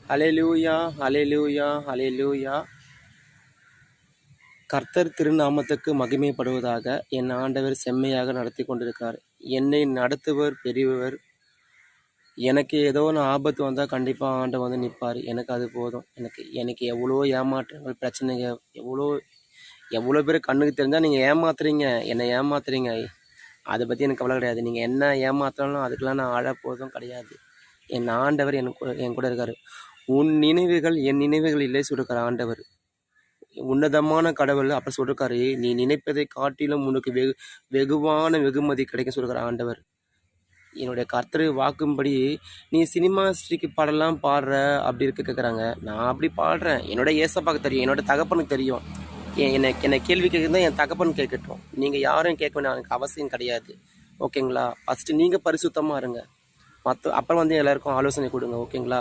ஹல்லேலூயா, ஹல்லேலூயா, ஹல்லேலூயா. கர்த்தர் திருநாமத்துக்கு மகிமைப்படுவதாக. என் ஆண்டவர் செம்மையாக நடத்தி கொண்டிருக்கார். என்னை நடத்துவர் பெரியவர். எனக்கு ஏதோ ஒன்று ஆபத்து வந்தால் கண்டிப்பாக ஆண்டவர் வந்து நிற்பார். எனக்கு அது போதும். எனக்கு எவ்வளோ ஏமாற்றங்கள், பிரச்சனைங்க, எவ்வளோ எவ்வளோ பேர் கண்ணுக்கு தெரிஞ்சால் நீங்கள் ஏமாத்துறீங்க, என்னை ஏமாத்துறீங்க. அதை பற்றி எனக்கு கவலை கிடையாது. நீங்கள் என்ன ஏமாத்தினாலும் அதுக்கெல்லாம் நான் போதும் கிடையாது. என் ஆண்டவர் என் கூட இருக்கார். உன் நினைவுகள் என் நினைவுகள் இல்லை சொல்லிருக்கார் ஆண்டவர். உன்னதமான கடவுள் அப்போ சொல்லிருக்காரு, நீ நினைப்பதை காட்டிலும் உனக்கு வெகுவான வெகுமதி கிடைக்கும் சொல்லிருக்கார் ஆண்டவர். என்னுடைய கர்த்தர் வாக்கும்படி நீ சினிமா ஸ்ரீக்கு பாடலாம் பாடுற அப்படி இருக்க கேட்குறாங்க. நான் அப்படி பாடுறேன். என்னோட ஏசப்பாக்கு தெரியும், என்னோட தகப்பனுக்கு தெரியும். என்னை கேள்வி கேட்குறதா என் தகப்பன் கேட்கட்டும். நீங்கள் யாரும் கேட்க வேண்டிய எனக்கு அவசியம் கிடையாது. ஓகேங்களா? ஃபஸ்ட்டு நீங்கள் பரிசுத்தமாக இருங்க. அப்புறம் வந்து எல்லாருக்கும் ஆலோசனை கொடுங்க. ஓகேங்களா?